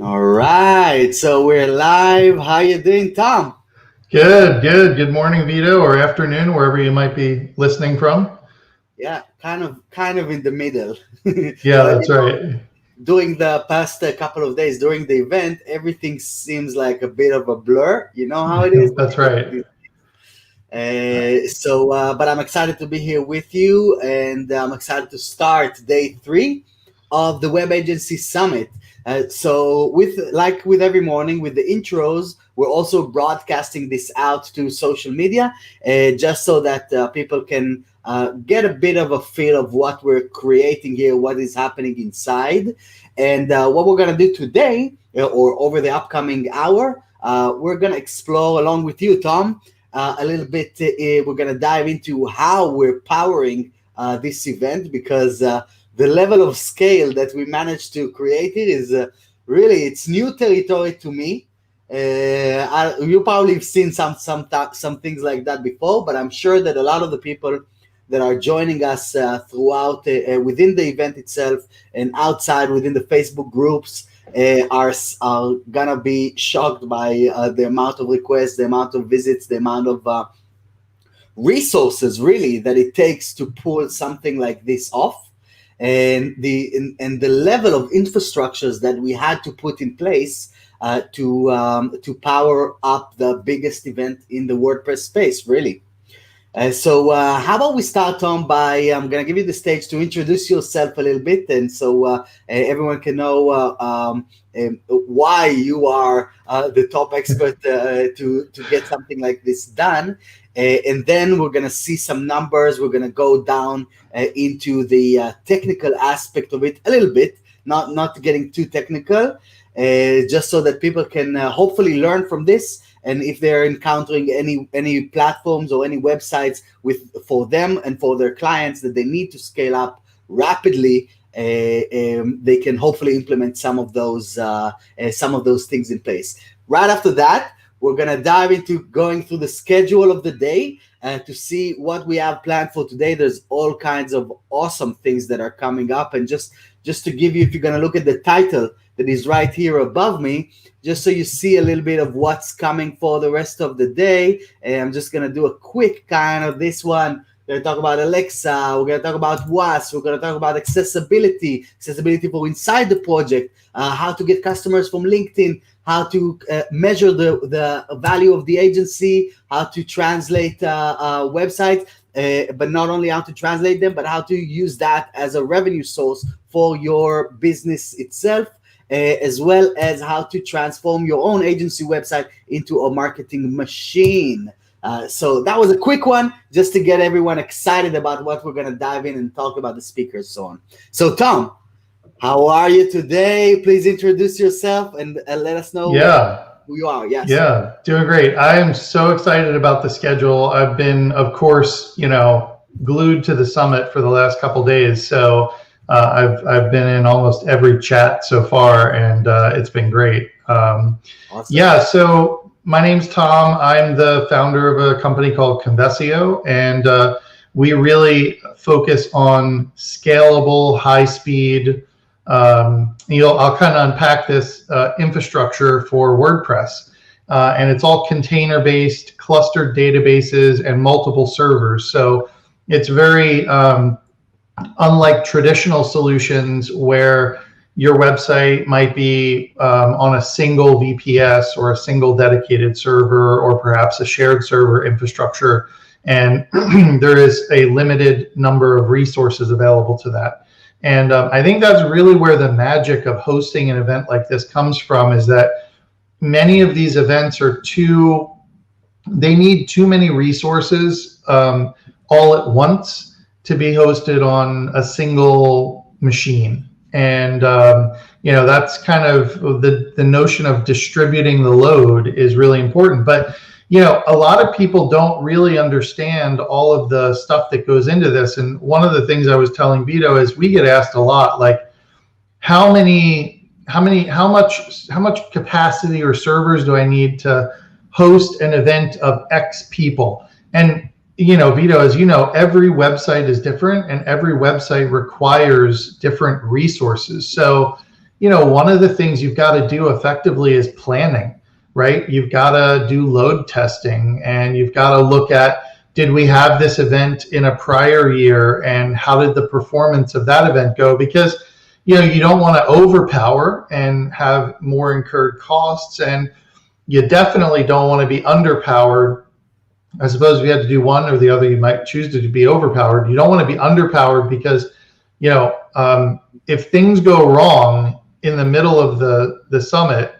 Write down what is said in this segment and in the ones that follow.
All right, so we're live. How you doing, Tom? Good, good. Good morning, Vito, or afternoon, wherever you might be listening from. Yeah, kind of in the middle. Yeah, that's right. During the past couple of days during the event, everything seems like a bit of a blur. You know how it is when That's you go to right. these. But I'm excited to be here with you, and I'm excited to start day three of the Web Agency Summit. With every morning with the intros, we're also broadcasting this out to social media, just so that people can get a bit of a feel of what we're creating here, what is happening inside, and what we're gonna do today or over the upcoming hour. We're gonna explore along with you, Tom, a little bit. We're going to dive into how we're powering this event because the level of scale that we managed to create it is really it's new territory to me. You probably have seen some things like that before, but I'm sure that a lot of the people that are joining us throughout within the event itself and outside within the Facebook groups are gonna be shocked by the amount of requests, the amount of visits, the amount of resources really that it takes to pull something like this off, and the level of infrastructures that we had to put in place to power up the biggest event in the WordPress space, really. How about we start, Tom, by I'm going to give you the stage to introduce yourself a little bit, and so everyone can know why you are the top expert to get something like this done. And then we're going to see some numbers. We're going to go down into the technical aspect of it a little bit, not getting too technical, just so that people can hopefully learn from this, and if they're encountering any platforms or any websites with for them and for their clients that they need to scale up rapidly, they can hopefully implement some of those things in place. Right after that, we're gonna dive into going through the schedule of the day to see what we have planned for today. There's all kinds of awesome things that are coming up, and just to give you, if you're gonna look at the title that is right here above me, just so you see a little bit of what's coming for the rest of the day. And I'm just gonna do a quick kind of this one. We're gonna talk about Alexa. We're gonna talk about WAS. We're gonna talk about accessibility for inside the project, how to get customers from LinkedIn, how to measure the value of the agency, how to translate websites, but not only how to translate them, but how to use that as a revenue source for your business itself, as well as how to transform your own agency website into a marketing machine. So that was a quick one just to get everyone excited about what we're going to dive in and talk about the speakers, so on. So, Tom, how are you today? Please introduce yourself and let us know Yeah, who you are. Yes. yeah, doing great. I am so excited about the schedule. I've been, of course, glued to the summit for the last couple days. So I've been in almost every chat so far, and it's been great. Awesome. Yeah, so my name's Tom. I'm the founder of a company called Convexio, and we really focus on scalable, high-speed. I'll kind of unpack this infrastructure for WordPress, and it's all container-based, clustered databases, and multiple servers. So it's very unlike traditional solutions where your website might be on a single VPS or a single dedicated server or perhaps a shared server infrastructure, and there is a limited number of resources available to that. And I think that's really where the magic of hosting an event like this comes from, is that many of these events they need too many resources all at once to be hosted on a single machine. And that's kind of the notion of distributing the load is really important. But a lot of people don't really understand all of the stuff that goes into this. And one of the things I was telling Vito is we get asked a lot, like, how much capacity or servers do I need to host an event of X people? And Vito, as you know, every website is different, and every website requires different resources. So one of the things you've got to do effectively is planning, right? You've got to do load testing, and you've got to look at, did we have this event in a prior year, and how did the performance of that event go? Because you don't want to overpower and have more incurred costs, and you definitely don't want to be underpowered. I suppose if you had to do one or the other, you might choose to be overpowered. You don't want to be underpowered because if things go wrong in the middle of the summit,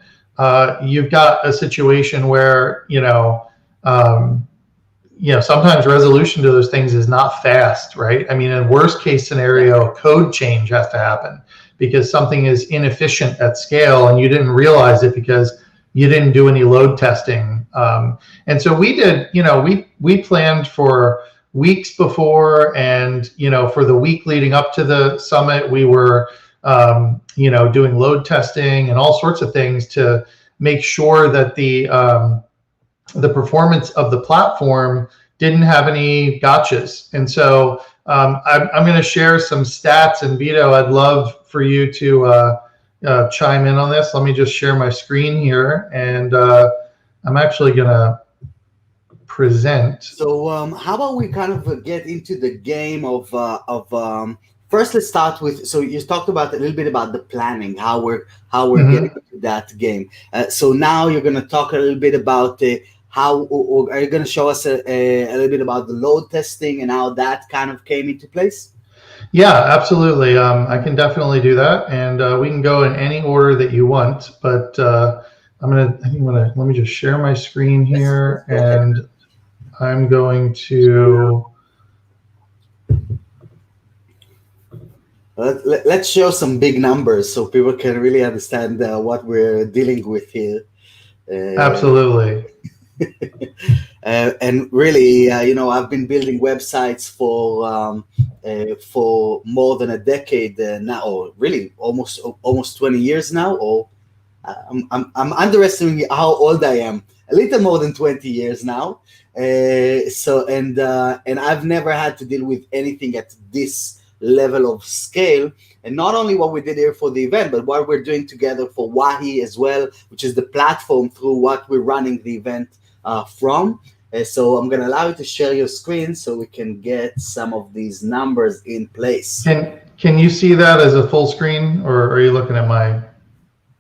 you've got a situation where sometimes resolution to those things is not fast, right? I mean, in worst case scenario, a code change has to happen because something is inefficient at scale and you didn't realize it because you didn't do any load testing. And so we did, we planned for weeks before, and, for the week leading up to the summit, we were, doing load testing and all sorts of things to make sure that the performance of the platform didn't have any gotchas. And so I'm going to share some stats, and Vito, I'd love for you to chime in on this. Let me just share my screen here, and I'm actually going to present. So how about we kind of get into the game of first, let's start with, so you talked about a little bit about the planning, how we're getting into that game. So now you're going to talk a little bit about how, or are you going to show us a little bit about the load testing and how that kind of came into place? Yeah, absolutely. I can definitely do that, and we can go in any order that you want. But let me just share my screen here, and I'm going to. Let's show some big numbers so people can really understand what we're dealing with here. Absolutely. And really, I've been building websites for more than a decade now, or really almost 20 years now. Or I'm underestimating how old I am. A little more than 20 years now. And I've never had to deal with anything at this level of scale. And not only what we did here for the event, but what we're doing together for Wahi as well, which is the platform through what we're running the event from. So I'm going to allow you to share your screen so we can get some of these numbers in place. Can you see that as a full screen, or are you looking at my?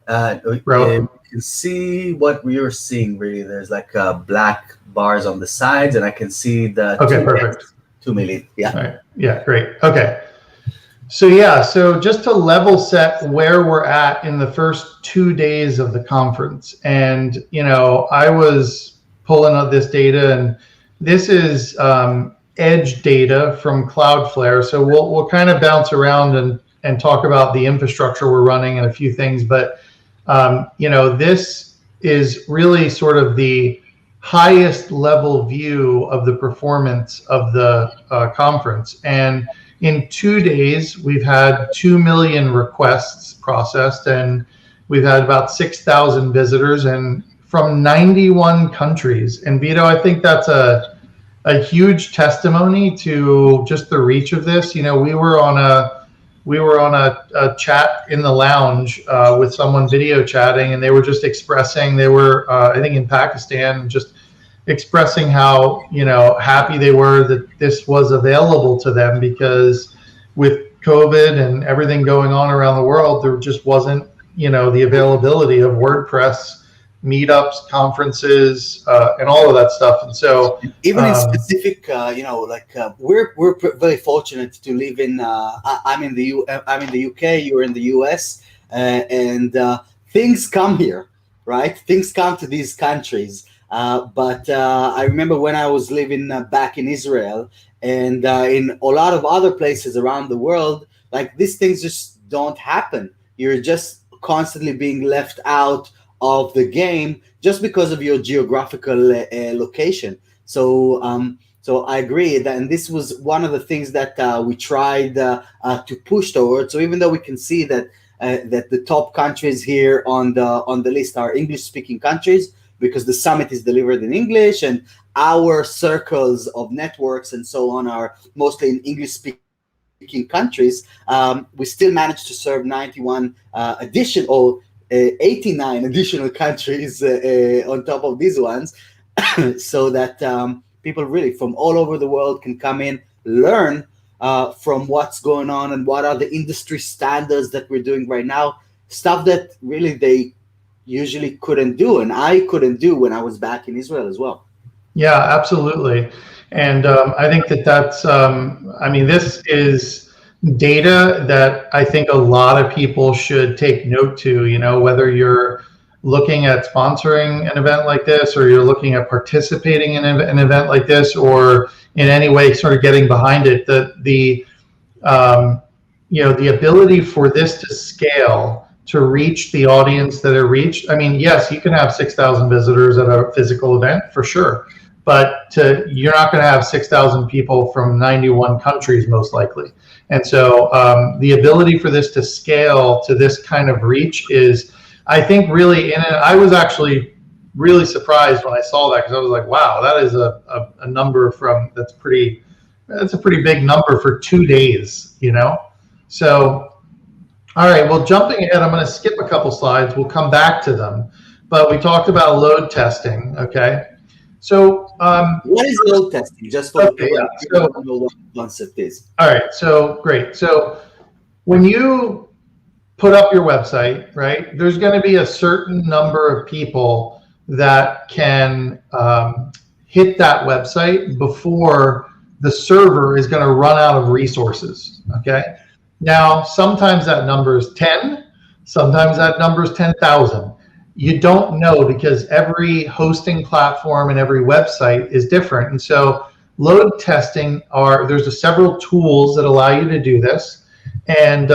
You can see what we are seeing. Really, there's like black bars on the sides, and I can see the perfect. 2 million. Yeah. All right. Yeah, great. Okay. So just to level set where we're at in the first 2 days of the conference, and I was pulling up this data, and this is edge data from Cloudflare. So we'll kind of bounce around and talk about the infrastructure we're running and a few things, but this is really sort of the highest level view of the performance of the conference. And in 2 days, we've had 2 million requests processed, and we've had about 6,000 visitors, and from 91 countries. And Vito, I think that's a huge testimony to just the reach of this. We were on a chat in the lounge with someone video chatting, and they were just expressing, they were I think in Pakistan, just expressing how happy they were that this was available to them, because with COVID and everything going on around the world, there just wasn't the availability of WordPress meetups, conferences, and all of that stuff. And so even in specific, we're very fortunate to live in. I'm in the UK. You're in the US, and things come here, right? Things come to these countries. But I remember when I was living back in Israel, and in a lot of other places around the world, like these things just don't happen. You're just constantly being left out of the game just because of your geographical location. So I agree that, and this was one of the things that we tried to push towards. So even though we can see that that the top countries here on the list are English-speaking countries, because the summit is delivered in English, and our circles of networks and so on are mostly in English-speaking speaking countries, we still managed to serve 91 additional 89 additional countries on top of these ones, so that people really from all over the world can come in, learn from what's going on and what are the industry standards that we're doing right now, stuff that really they usually couldn't do, and I couldn't do when I was back in Israel as well. Yeah, absolutely. And I think that's, I mean, this is data that I think a lot of people should take note to, you know, whether you're looking at sponsoring an event like this, or you're looking at participating in an event like this, or in any way sort of getting behind it, the you know, the ability for this to scale to reach the audience that it reached. I mean, yes, you can have 6,000 visitors at a physical event for sure, but you're not going to have 6,000 people from 91 countries most likely. And so the ability for this to scale to this kind of reach is, I think, really in it. I was actually really surprised when I saw that, because I was like, wow, that is a number that's a pretty big number for 2 days, you know? So, all right, well, jumping ahead, I'm going to skip a couple slides. We'll come back to them. But we talked about load testing, okay? So, what is load testing? Just for okay, yeah. So, know what the concept is. All right, so great. So, when you put up your website, right, there's going to be a certain number of people that can hit that website before the server is going to run out of resources, okay? Now, sometimes that number is 10, sometimes that number is 10,000. You don't know, because every hosting platform and every website is different. And so load testing there's several tools that allow you to do this. And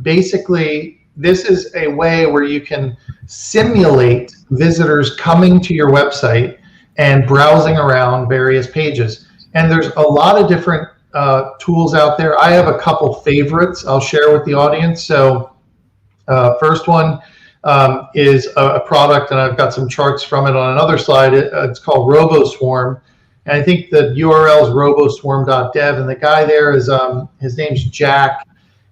basically, this is a way where you can simulate visitors coming to your website and browsing around various pages. And there's a lot of different tools out there. I have a couple favorites I'll share with the audience. So first one is a product, and I've got some charts from it on another slide. It's called Robo Swarm. And I think the URL is roboswarm.dev. And the guy there is, his name's Jack.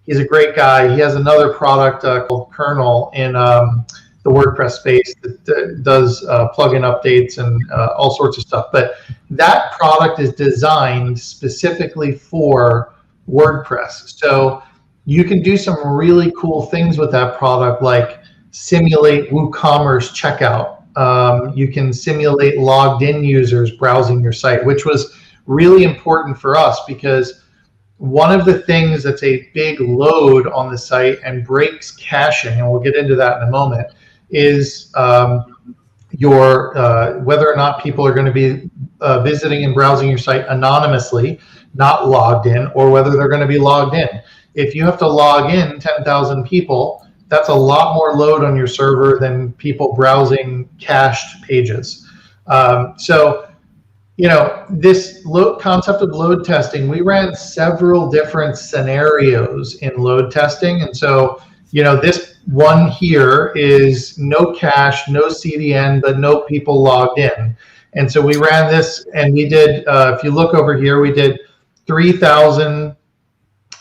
He's a great guy. He has another product called Kernel in the WordPress space that does plugin updates and all sorts of stuff. But that product is designed specifically for WordPress. So you can do some really cool things with that product, like simulate WooCommerce checkout. You can simulate logged in users browsing your site, which was really important for us, because one of the things that's a big load on the site and breaks caching, and we'll get into that in a moment, is whether or not people are going to be visiting and browsing your site anonymously, not logged in, or whether they're going to be logged in. If you have to log in 10,000 people, that's a lot more load on your server than people browsing cached pages. So, you know, this concept of load testing, we ran several different scenarios in load testing. And so, you know, this one here is no cache, no CDN, but no people logged in. And so we ran this, and we did, if you look over here, we did 3,000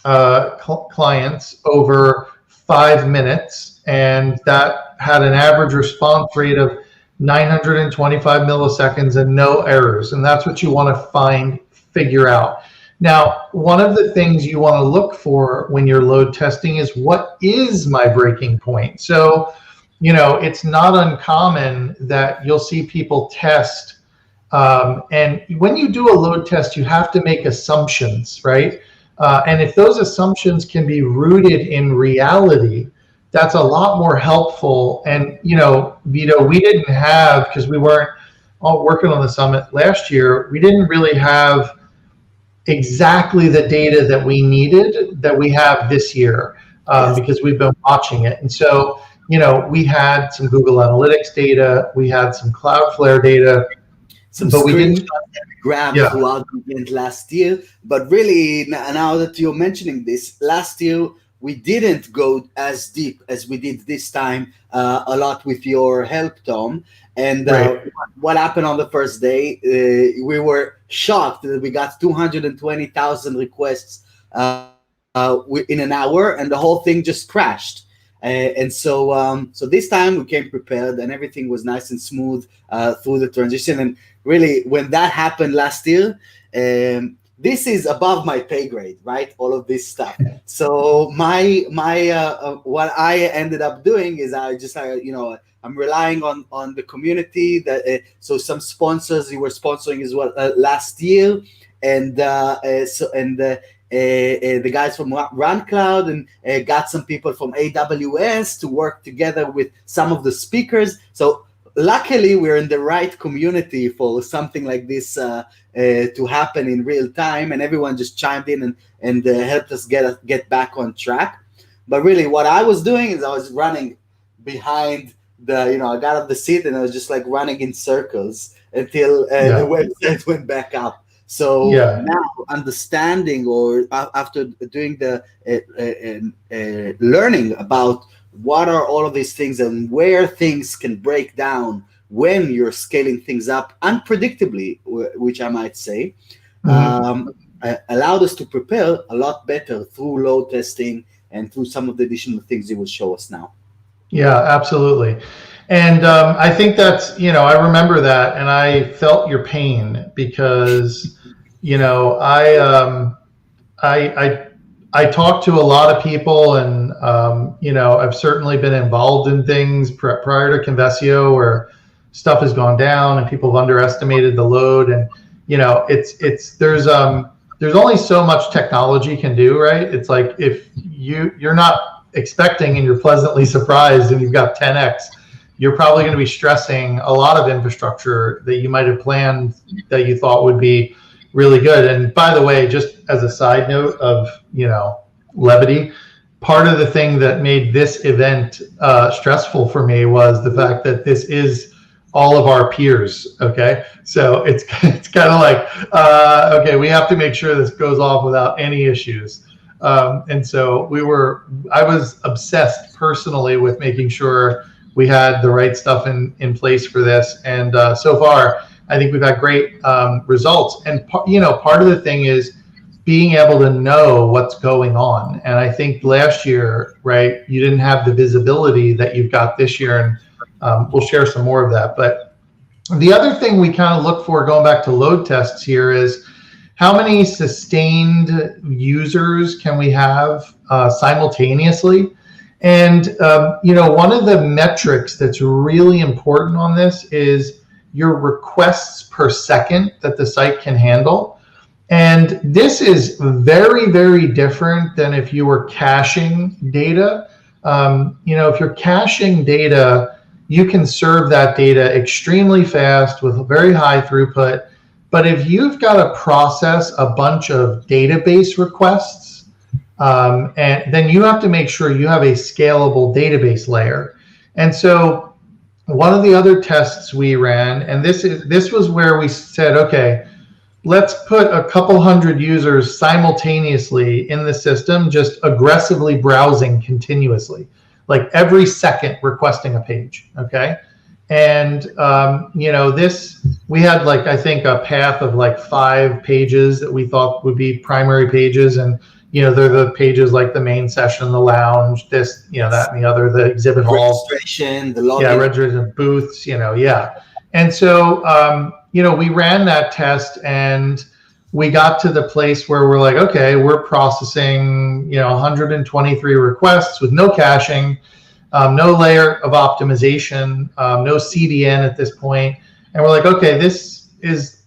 clients over 5 minutes, and that had an average response rate of 925 milliseconds and no errors. And that's what you want to figure out. Now, one of the things you want to look for when you're load testing is, what is my breaking point? So, you know, it's not uncommon that you'll see people test. And when you do a load test, you have to make assumptions, right? And if those assumptions can be rooted in reality, that's a lot more helpful. And, you know, Vito, we didn't have, because we weren't all working on the summit last year, we didn't really have exactly the data that we needed that we have this year, because we've been watching it. And so, you know, we had some Google Analytics data, we had some Cloudflare data, but we didn't grab throughout the event last year. But really, now that you're mentioning this, last year we didn't go as deep as we did this time, a lot with your help, Tom. And what happened on the first day, we were shocked that we got 220,000 requests in an hour, and the whole thing just crashed. So this time we came prepared, and everything was nice and smooth through the transition. And really, when that happened last year, this is above my pay grade, right? All of this stuff. So my what I ended up doing is I just I'm relying on the community. That so some sponsors who were sponsoring as well last year, and the guys from RunCloud, and got some people from AWS to work together with some of the speakers. So luckily, we're in the right community for something like this to happen in real time, and everyone just chimed in and helped us get back on track. But really, what I was doing is I was running behind I got out of the seat and I was just like running in circles until the website went back up. So now understanding, or after doing the learning about what are all of these things and where things can break down when you're scaling things up unpredictably, which I might say, allowed us to prepare a lot better through load testing and through some of the additional things you will show us now. Yeah, absolutely. And I think that's, I remember that, and I felt your pain because, I talked to a lot of people, and, I've certainly been involved in things prior to Convexio where stuff has gone down and people have underestimated the load. And, there's only so much technology can do, right? It's like if you're not expecting and you're pleasantly surprised and you've got 10x, you're probably going to be stressing a lot of infrastructure that you might have planned that you thought would be really good. And by the way, just as a side note of, levity, part of the thing that made this event stressful for me was the fact that this is all of our peers. Okay. So it's kind of like, okay, we have to make sure this goes off without any issues. And so I was obsessed personally with making sure we had the right stuff in place for this. And so far, I think we've had great results. And, part of the thing is being able to know what's going on. And I think last year, right, you didn't have the visibility that you've got this year. And we'll share some more of that. But the other thing we kind of look for, going back to load tests here, is how many sustained users can we have simultaneously? And, one of the metrics that's really important on this is your requests per second that the site can handle. And this is very, very different than if you were caching data. If you're caching data, you can serve that data extremely fast with very high throughput. But if you've got to process a bunch of database requests, and then you have to make sure you have a scalable database layer. And so one of the other tests we ran, and this was where we said, okay, let's put a couple hundred users simultaneously in the system, just aggressively browsing continuously, like every second requesting a page, okay? And, we had I think a path of 5 pages that we thought would be primary pages. And, they're the pages like the main session, the lounge, this, that and the other, the exhibit hall. Registration, the login. Yeah, registration, booths, yeah. And so, we ran that test and we got to the place where we're like, okay, we're processing, 123 requests with no caching, no layer of optimization, no CDN at this point. And we're like, okay, this is,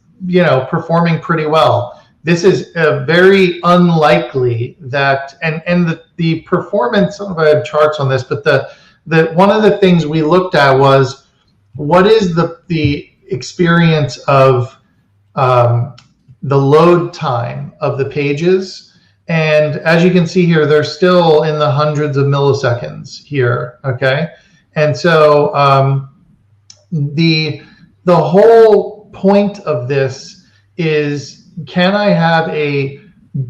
performing pretty well. This is very unlikely that, and the performance, I don't know if I have charts on this, but the one of the things we looked at was, what is the experience of the load time of the pages? And as you can see here, they're still in the hundreds of milliseconds here, okay? And so the whole point of this is, can I have a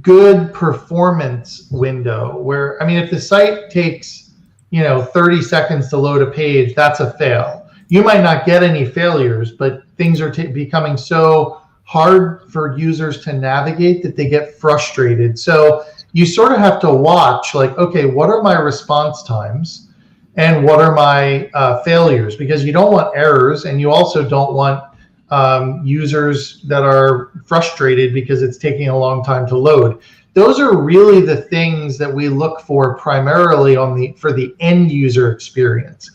good performance window where, if the site takes, 30 seconds to load a page, that's a fail. You might not get any failures, but things are becoming so hard for users to navigate that they get frustrated. So, you sort of have to watch, like, okay, what are my response times and what are my failures? Because you don't want errors, and you also don't want users that are frustrated because it's taking a long time to load. Those are really the things that we look for primarily for the end user experience.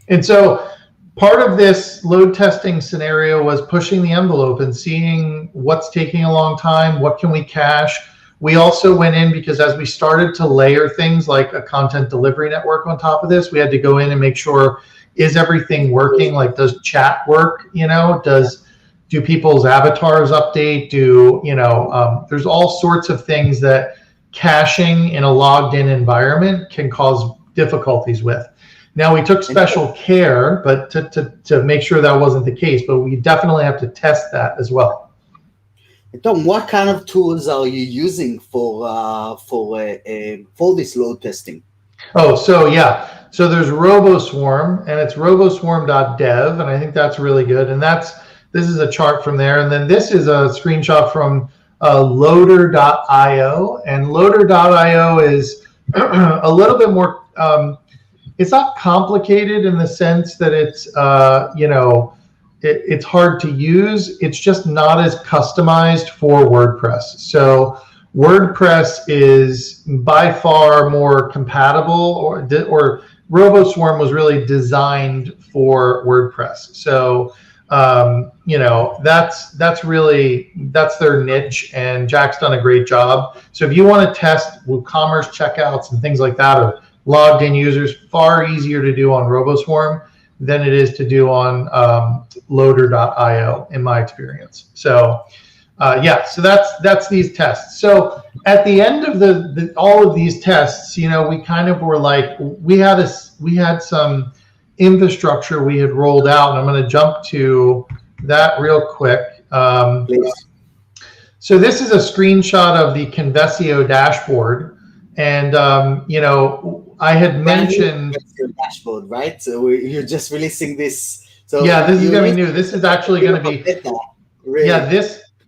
And so part of this load testing scenario was pushing the envelope and seeing what's taking a long time, what can we cache. We also went in, because as we started to layer things like a content delivery network on top of this, we had to go in and make sure, is everything working? Like, does chat work? Do people's avatars update? There's all sorts of things that caching in a logged in environment can cause difficulties with. Now, we took special care, but to make sure that wasn't the case, but we definitely have to test that as well. Tom, what kind of tools are you using for this load testing? So there's Robo Swarm, and it's roboswarm.dev, and I think that's really good. And this is a chart from there, and then this is a screenshot from loader.io, and loader.io is a little bit more. It's not complicated in the sense that it's it's hard to use. It's just not as customized for WordPress. So WordPress is by far more compatible, or Robo Swarm was really designed for WordPress. So that's their niche, and Jack's done a great job. So if you want to test WooCommerce checkouts and things like that, or logged in users, far easier to do on Robo Swarm than it is to do on loader.io, in my experience. So so that's these tests. So at the end of all of these tests, we kind of were like, we had some infrastructure we had rolled out, and I'm going to jump to that real quick. So this is a screenshot of the Convexio Dashboard, and I had mentioned dashboard, right? So you're just releasing this. So yeah, this is going to be new. This is actually going to be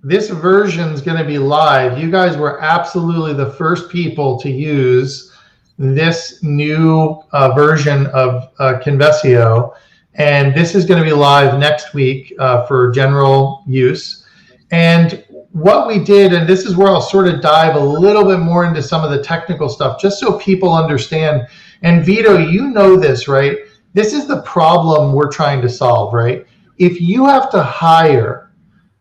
this version is going to be live. You guys were absolutely the first people to use this new version of Convexio, and this is going to be live next week for general use. And what we did, and this is where I'll sort of dive a little bit more into some of the technical stuff, just so people understand. And Vito, you know this, right? This is the problem we're trying to solve, right? If you have to hire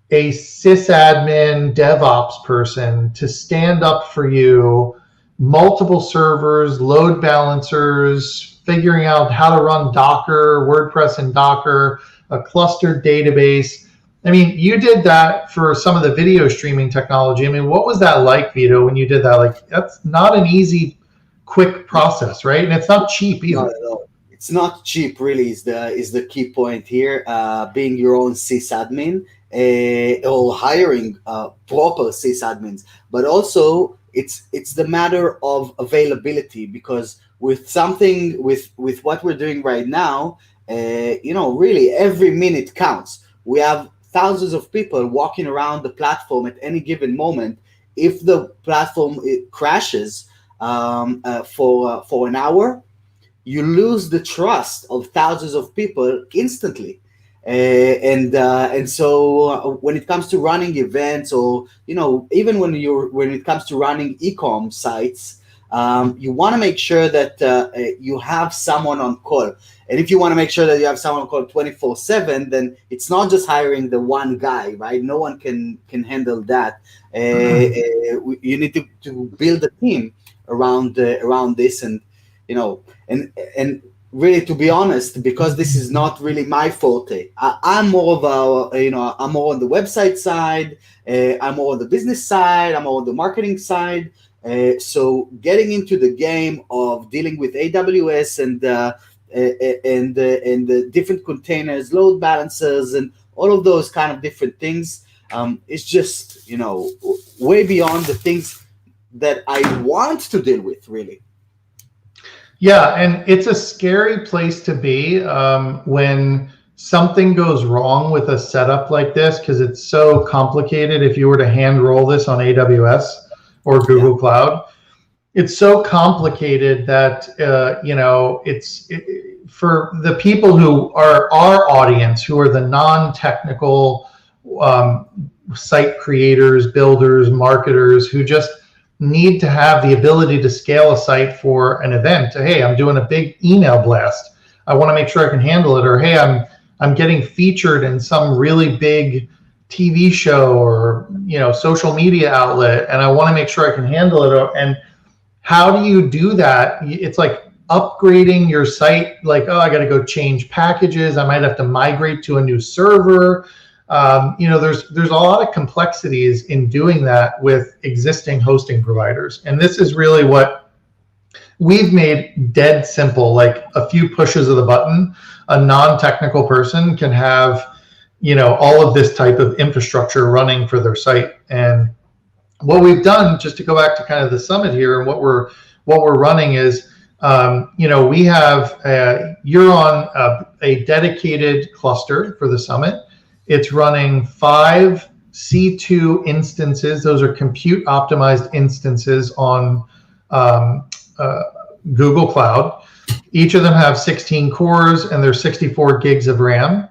a sysadmin DevOps person to stand up for you multiple servers, load balancers, figuring out how to run Docker, WordPress and Docker, a clustered database. I mean, you did that for some of the video streaming technology. I mean, what was that like, Vito, when you did that? Like, that's not an easy, quick process, right? And it's not cheap either. Not at all. It's not cheap, really, is the key point here. Being your own sysadmin or hiring proper sysadmins, but also it's the matter of availability, because with what we're doing right now, really every minute counts. We have thousands of people walking around the platform at any given moment. If the platform crashes for an hour, you lose the trust of thousands of people instantly. And so when it comes to running events, or even when it comes to running e-com sites, you want to make sure that you have someone on call. And if you want to make sure that you have someone on call 24/7, then it's not just hiring the one guy, right? No one can handle that. You need to build a team around this, and and really, to be honest, because this is not really my forte, I'm more of I'm more on the website side, I'm more on the business side, I'm more on the marketing side. So getting into the game of dealing with AWS and the different containers, load balancers, and all of those kind of different things, it's just way beyond the things that I want to deal with, really. Yeah, and it's a scary place to be when something goes wrong with a setup like this, because it's so complicated if you were to hand roll this on AWS or Google Cloud. it's so complicated that for the people who are our audience, who are the non-technical site creators, builders, marketers, who just need to have the ability to scale a site for an event. Hey, I'm doing a big email blast. I want to make sure I can handle it. Or hey, I'm getting featured in some really big TV show or social media outlet, and I want to make sure I can handle it. And how do you do that? It's like upgrading your site. Like, oh, I got to go change packages. I might have to migrate to a new server. There's a lot of complexities in doing that with existing hosting providers. And this is really what we've made dead simple. Like a few pushes of the button, a non-technical person can have, all of this type of infrastructure running for their site. And what we've done, just to go back to kind of the summit here, and what we're running is, we have you're on a dedicated cluster for the summit. It's running 5 C2 instances. Those are compute optimized instances on Google Cloud. Each of them have 16 cores, and there's 64 gigs of RAM.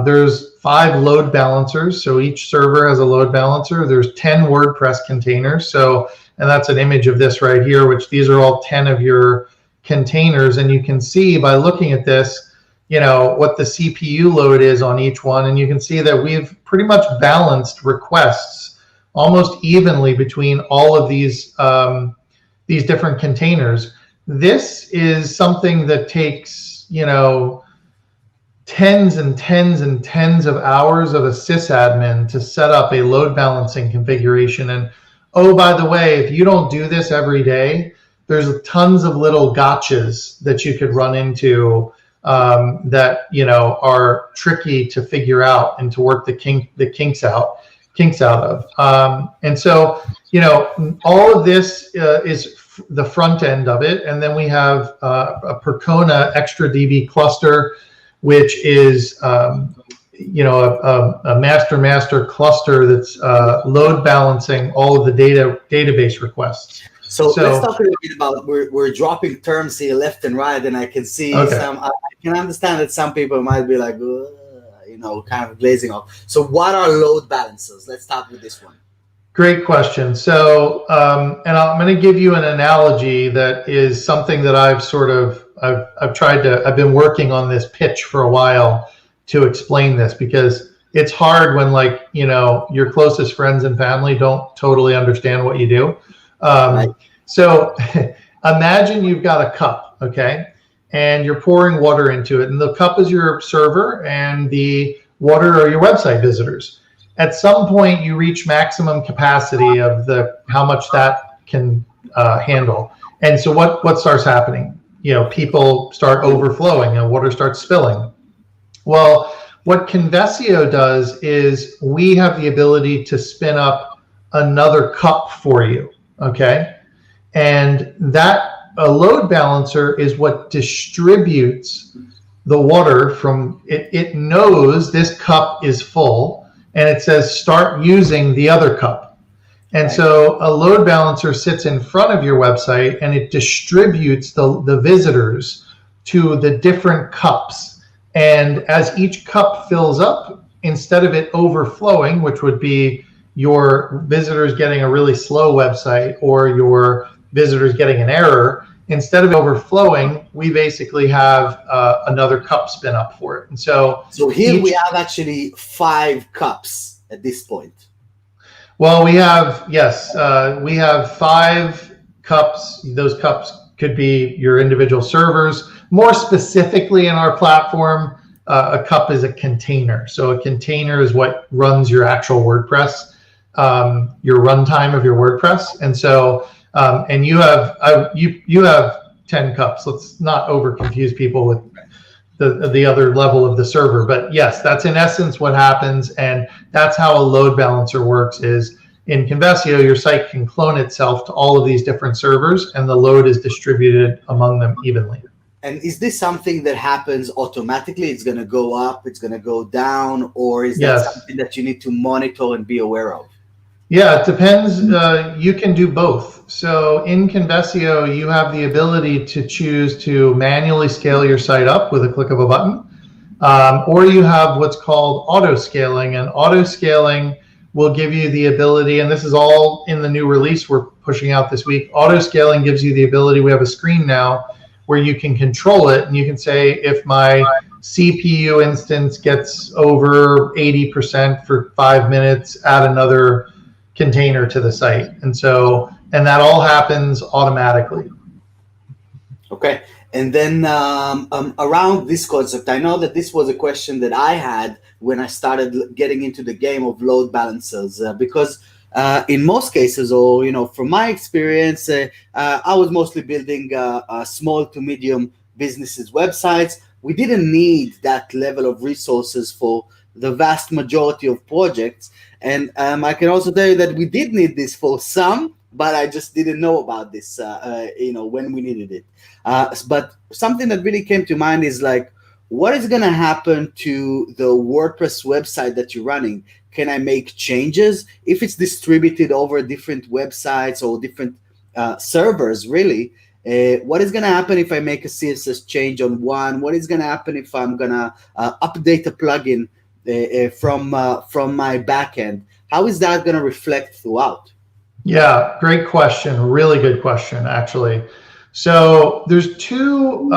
There's 5 load balancers, so each server has a load balancer. There's 10 WordPress containers, and that's an image of this right here, which these are all 10 of your containers. And you can see by looking at this, what the CPU load is on each one, and you can see that we've pretty much balanced requests almost evenly between all of these different containers. This is something that takes, tens and tens and tens of hours of a sysadmin to set up a load balancing configuration. And oh, by the way, if you don't do this every day, there's tons of little gotchas that you could run into that are tricky to figure out and to work the kinks out of. And so all of this is the front end of it, and then we have a Percona extra DB cluster, which is a master cluster that's load balancing all of the database requests. So let's talk a little bit about, we're dropping terms here left and right, and I can see some. I can understand that some people might be like, kind of glazing off. So what are load balancers? Let's start with this one. Great question. So, and I'm going to give you an analogy that is something that I've been working on this pitch for a while to explain this, because it's hard when your closest friends and family don't totally understand what you do. Right. So imagine you've got a cup, okay, and you're pouring water into it, and the cup is your server and the water are your website visitors. At some point you reach maximum capacity of how much that can handle. And so what starts happening? People start overflowing and water starts spilling. Well, what Convexio does is we have the ability to spin up another cup for you, okay? And that a load balancer is what distributes the water from it. It knows this cup is full, and it says start using the other cup. And so a load balancer sits in front of your website, and it distributes the visitors to the different cups. And as each cup fills up, instead of it overflowing, which would be your visitors getting a really slow website or your visitors getting an error, instead of overflowing, we basically have another cup spin up for it. And so here we have actually 5 cups at this point. Well, we have 5 cups. Those cups could be your individual servers. More specifically in our platform, a cup is a container. So a container is what runs your actual WordPress, your runtime of your WordPress. And so, and you have 10 cups. Let's not over confuse people with the other level of the server. But yes, that's in essence what happens. And that's how a load balancer works. Is in Convexio, your site can clone itself to all of these different servers, and the load is distributed among them evenly. And is this something that happens automatically? It's going to go up, it's going to go down, or is that something that you need to monitor and be aware of? Yeah, it depends. You can do both. So in Convexio, you have the ability to choose to manually scale your site up with a click of a button, or you have what's called auto scaling. And auto scaling will give you the ability, and this is all in the new release we're pushing out this week. Auto scaling gives you the ability, we have a screen now where you can control it, and you can say, if my CPU instance gets over 80% for 5 minutes, add another container to the site. And that all happens automatically. Okay. And then around this concept, I know that this was a question that I had when I started getting into the game of load balancers, because in most cases, or from my experience, I was mostly building small to medium businesses websites. We didn't need that level of resources for the vast majority of projects. And I can also tell you that we did need this for some, but I just didn't know about this, when we needed it. But something that really came to mind is like, what is going to happen to the WordPress website that you're running? Can I make changes if it's distributed over different websites or different servers, really? What is going to happen if I make a CSS change on one? What is going to happen if I'm going to update a plugin from my backend? How is that going to reflect throughout? Yeah, great question. Really good question, actually. So there's two,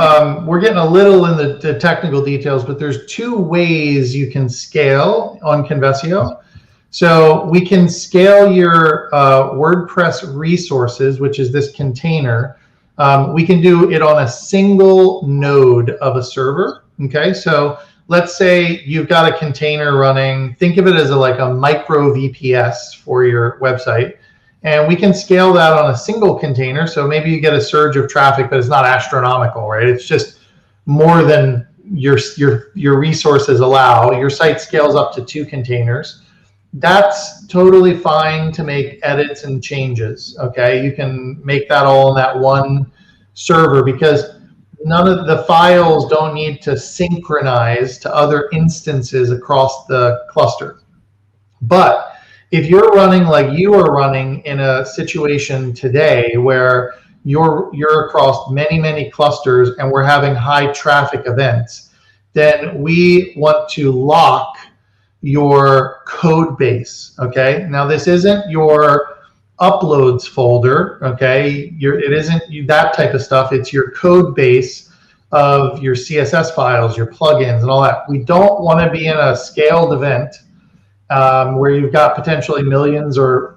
we're getting a little in the technical details, but there's two ways you can scale on Convexio. So we can scale your WordPress resources, which is this container. We can do it on a single node of a server. Okay, so let's say you've got a container running. Think of it as like a micro VPS for your website. And we can scale that on a single container. So maybe you get a surge of traffic, but it's not astronomical, right? It's just more than your resources allow. Your site scales up to 2 containers. That's totally fine to make edits and changes. Okay, you can make that all in that one server, because none of the files don't need to synchronize to other instances across the cluster. But if you're running like you are running in a situation today where you're across many clusters and we're having high traffic events, then we want to lock your code base. Okay, now this isn't your uploads folder. Okay, it isn't that type of stuff. It's your code base of your CSS files, your plugins, and all that. We don't want to be in a scaled event where you've got potentially millions or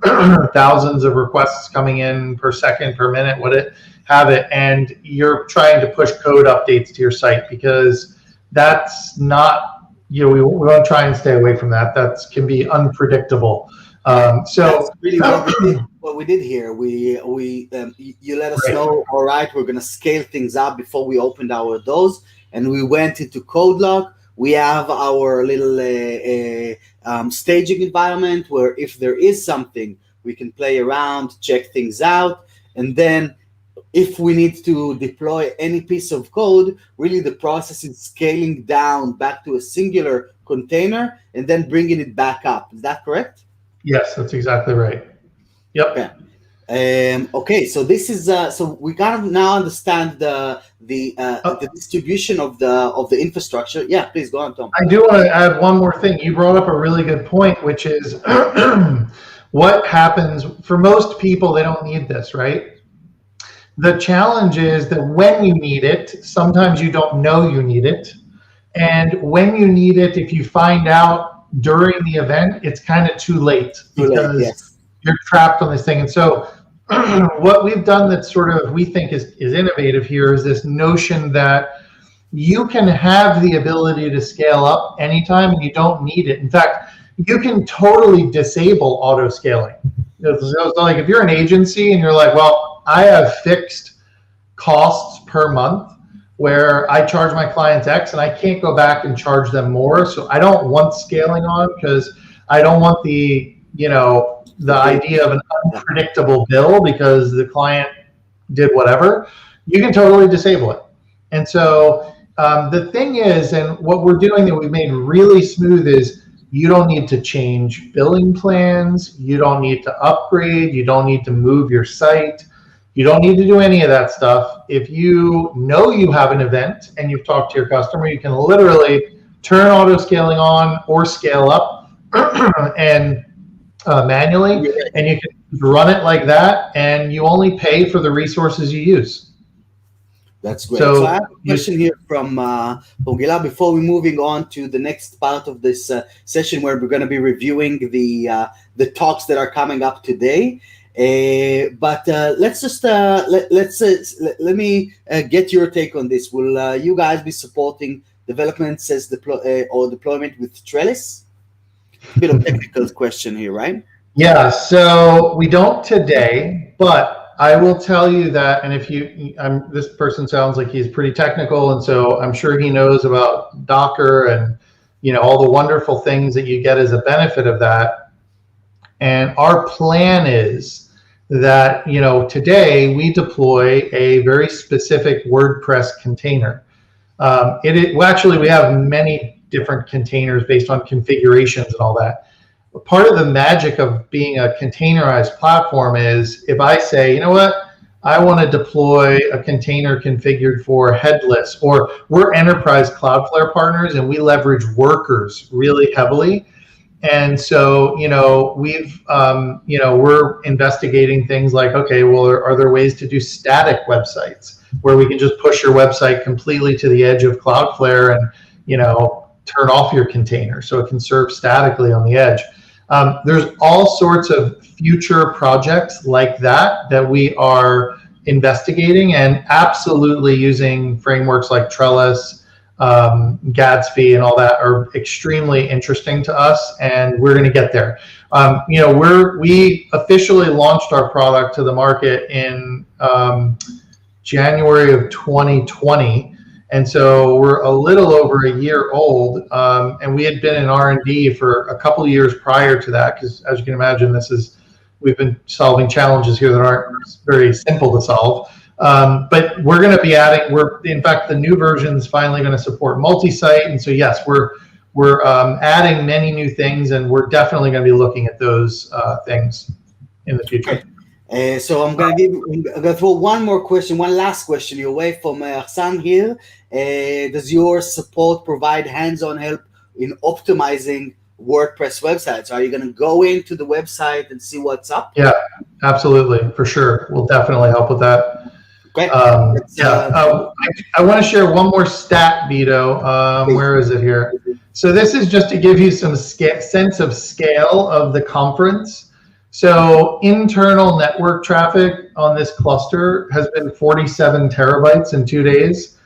thousands of requests coming in per second, per minute, and you're trying to push code updates to your site, because that's not, we want to try and stay away from that. That can be unpredictable. So that's really what we did here. You let us know, all right, we're going to scale things up before we opened our doors, and we went into CodeLock. We have our little staging environment where if there is something, we can play around, check things out. And then if we need to deploy any piece of code, really the process is scaling down back to a singular container and then bringing it back up. Is that correct? Yes, that's exactly right. Yep. Okay. Okay, so this is so we kind of now understand the distribution of the infrastructure. Yeah, please go on, Tom. I do want to add one more thing. You brought up a really good point, which is what happens for most people. They don't need this, right? The challenge is that when you need it, sometimes you don't know you need it, and when you need it, if you find out during the event, it's kind of too late because you're trapped on this thing. And so what we've done that sort of we think is innovative here is this notion that you can have the ability to scale up anytime and you don't need it. In fact, you can totally disable auto scaling. So like if you're an agency and you're like, well, I have fixed costs per month where I charge my clients X and I can't go back and charge them more. So I don't want scaling on because I don't want the idea of an unpredictable bill because the client did whatever. You can totally disable it. And so the thing is, and what we're doing that we've made really smooth is You don't need to change billing plans. You don't need to upgrade. You don't need to move your site. You don't need to do any of that stuff. If you know you have an event and you've talked to your customer, you can literally turn auto scaling on or scale up and manually, and you can run it like that, and you only pay for the resources you use. That's great. So I have a question here from Gilad before we're moving on to the next part of this session, where we're going to be reviewing the talks that are coming up today. But let's just let me get your take on this. Will you guys be supporting development or deployment with Trellis? A bit of technical question here, right? Yeah. So we don't today, but I will tell you that, and if this person sounds like he's pretty technical, and so I'm sure he knows about Docker and all the wonderful things that you get as a benefit of that. And our plan is that today we deploy a very specific WordPress container. Actually, we have many different containers based on configurations and all that. Part of the magic of being a containerized platform is if I say, you know what, I want to deploy a container configured for headless, or we're enterprise Cloudflare partners and we leverage workers really heavily. And so, we're investigating things like, okay, well, are there ways to do static websites where we can just push your website completely to the edge of Cloudflare and, turn off your container so it can serve statically on the edge. There's all sorts of future projects like that we are investigating, and absolutely using frameworks like Trellis, Gatsby, and all that are extremely interesting to us, and we're going to get there. We officially launched our product to the market in January of 2020. And so we're a little over a year old, and we had been in R&D for a couple of years prior to that, because as you can imagine, we've been solving challenges here that aren't very simple to solve. But we're going to be in fact, the new version is finally going to support multi-site. And so, yes, we're adding many new things, and we're definitely going to be looking at those things in the future. So I'm going to throw one last question your way from Hassan here. Does your support provide hands-on help in optimizing WordPress websites? Are you going to go into the website and see what's up? Yeah, absolutely, for sure. We'll definitely help with that. Okay. I want to share one more stat, Vito. Where is it here? So this is just to give you some sense of scale of the conference. So internal network traffic on this cluster has been 47 terabytes in 2 days.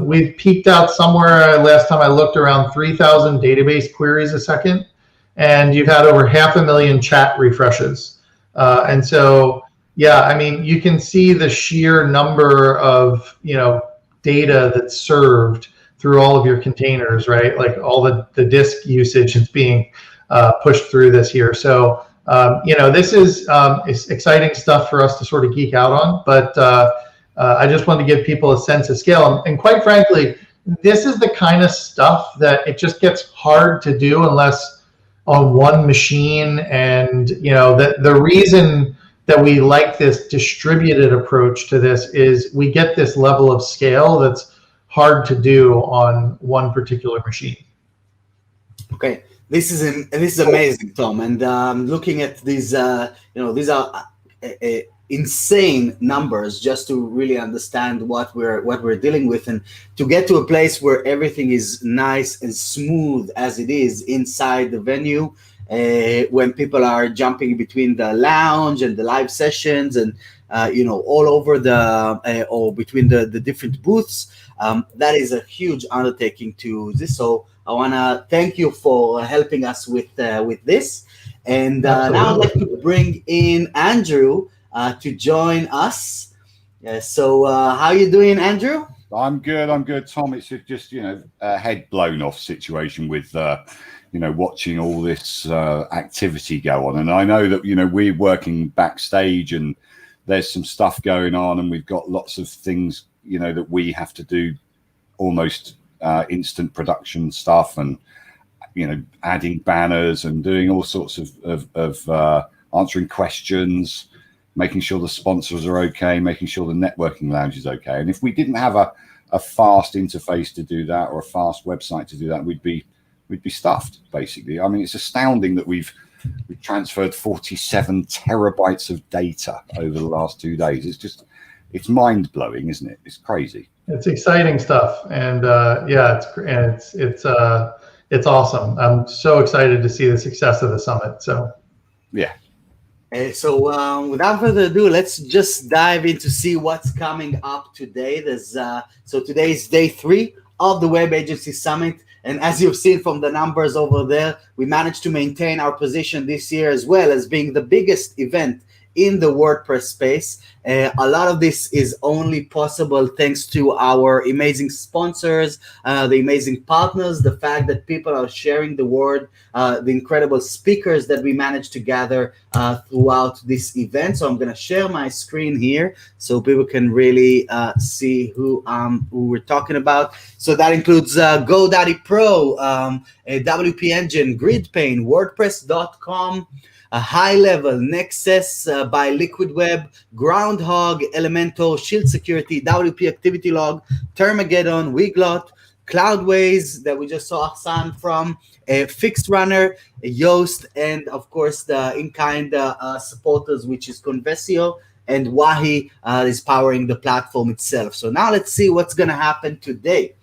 We've peaked out somewhere, last time I looked, around 3,000 database queries a second, and you've had over 500,000 chat refreshes. And so, yeah, I mean, you can see the sheer number of data that's served through all of your containers, right? Like all the disk usage is being pushed through this here. So this is exciting stuff for us to sort of geek out on, but I just wanted to give people a sense of scale. And quite frankly, this is the kind of stuff that it just gets hard to do unless on one machine. And the reason that we like this distributed approach to this is we get this level of scale that's hard to do on one particular machine. Okay. This is amazing, Tom. And looking at these, these are insane numbers just to really understand what we're dealing with, and to get to a place where everything is nice and smooth as it is inside the venue, when people are jumping between the lounge and the live sessions, and all over or between the different booths. That is a huge undertaking to this. So I want to thank you for helping us with this. And now I'd like to bring in Andrew to join us. So how are you doing, Andrew? I'm good, Tom. It's just, a head blown off situation with, watching all this activity go on. And I know that, we're working backstage and there's some stuff going on, and we've got lots of things, that we have to do, almost instant production stuff. And adding banners and doing all sorts of answering questions, making sure the sponsors are okay, making sure the networking lounge is okay. And if we didn't have a fast interface to do that, or a fast website to do that, we'd be stuffed, basically. I mean, it's astounding that we've transferred 47 terabytes of data over the last 2 days. It's mind-blowing, isn't it? It's crazy. It's exciting stuff, and it's awesome. I'm so excited to see the success of the summit. So yeah. So without further ado, let's just dive in to see what's coming up today. So today is day 3 of the Web Agency Summit. And as you've seen from the numbers over there, we managed to maintain our position this year as well as being the biggest event in the WordPress space. A lot of this is only possible thanks to our amazing sponsors, the amazing partners, the fact that people are sharing the word, the incredible speakers that we managed to gather throughout this event. So I'm going to share my screen here so people can really see who we're talking about. So that includes GoDaddy Pro, WP Engine, GridPane, WordPress.com, a High Level, Nexus by Liquid Web, Groundhog, Elementor, Shield Security, WP Activity Log, Termageddon, Weglot, Cloudways that we just saw Hassan from, Fixed Runner, Yoast, and of course the in-kind supporters, which is Convexio, and Wahi is powering the platform itself. So now let's see what's going to happen today.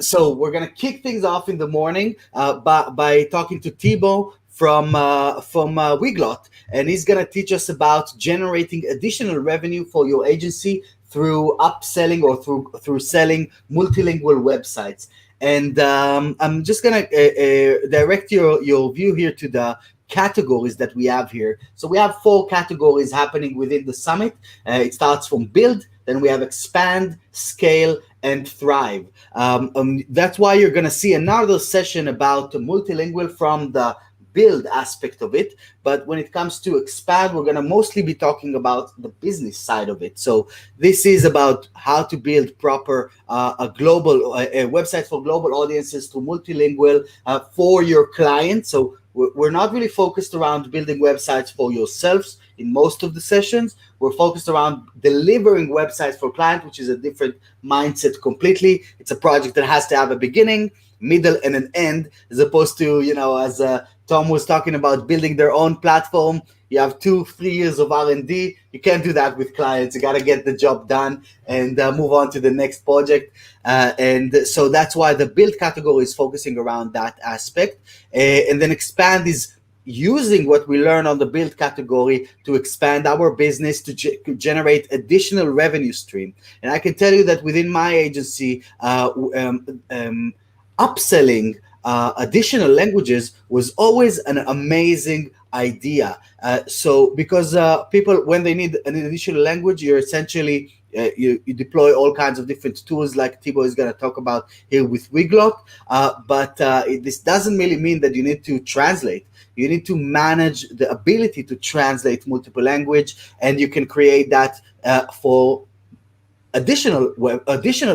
So we're going to kick things off in the morning by talking to Thibaut from Weglot, and he's going to teach us about generating additional revenue for your agency through upselling or through selling multilingual websites. And I'm just going to direct your view here to the categories that we have here. So we have 4 categories happening within the summit. It starts from build, then we have expand, scale, and thrive. That's why you're going to see another session about multilingual from the build aspect of it. But when it comes to expand, we're going to mostly be talking about the business side of it. So this is about how to build proper a website for global audiences through multilingual for your clients. So we're not really focused around building websites for yourselves in most of the sessions. We're focused around delivering websites for clients, which is a different mindset completely. It's a project that has to have a beginning, middle, and an end, as opposed to, as Tom was talking about building their own platform. You have 2-3 years of R&D. You can't do that with clients. You got to get the job done and move on to the next project. And so that's why the build category is focusing around that aspect. And then expand is using what we learn on the build category to expand our business, to generate additional revenue stream. And I can tell you that within my agency, upselling additional languages was always an amazing idea. So because people, when they need an additional language, you're essentially you deploy all kinds of different tools like Thibaut is going to talk about here with Weglot. But this doesn't really mean that you need to translate. You need to manage the ability to translate multiple language, and you can create that for additional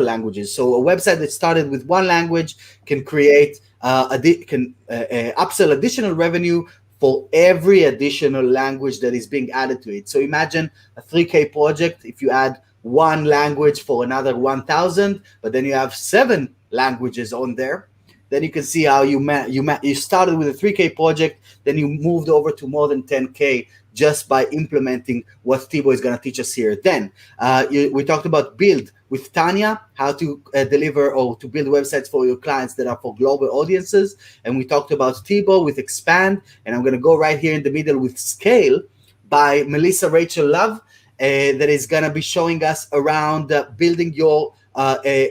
languages. So a website that started with one language can create upsell additional revenue for every additional language that is being added to it. So imagine a 3K project. If you add one language for another 1,000, but then you have 7 languages on there, then you can see how you started with a 3K project, then you moved over to more than 10K just by implementing what Thibaut is going to teach us here. Then we talked about build with Tanya, how to deliver or to build websites for your clients that are for global audiences. And we talked about Thibaut with expand. And I'm going to go right here in the middle with scale by Melissa Rachel Love, that is going to be showing us around building your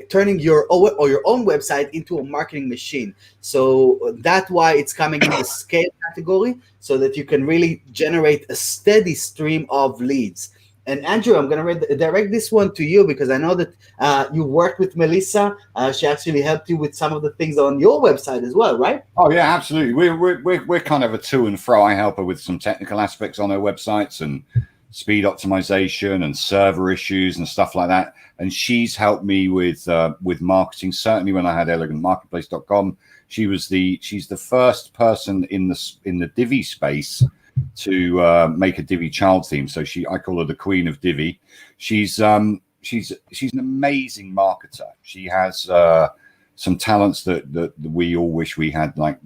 turning your own website into a marketing machine. So that's why it's coming in the scale category, so that you can really generate a steady stream of leads. And Andrew, I'm going to direct this one to you because I know that you worked with Melissa. She actually helped you with some of the things on your website as well, right? Oh yeah, absolutely. We're kind of a to and fro. I help her with some technical aspects on her websites and speed optimization and server issues and stuff like that. And she's helped me with marketing. Certainly when I had elegantmarketplace.com, she's the first person in the Divi space to make a Divi child theme. So I call her the queen of Divi. She's an amazing marketer. She has some talents that we all wish we had, like,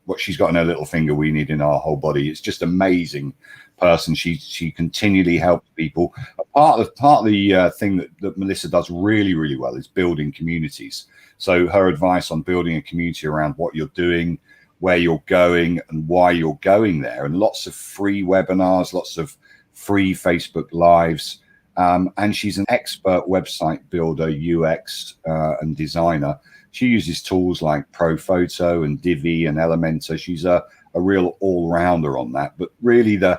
what she's got in her little finger we need in our whole body. It's just amazing person. She continually helps people. Part of the thing that Melissa does really, really well is building communities. So her advice on building a community around what you're doing, where you're going, and why you're going there, and lots of free webinars, lots of free Facebook Lives. And she's an expert website builder, UX and designer. She uses tools like ProPhoto and Divi and Elementor. She's a real all-rounder on that. But really the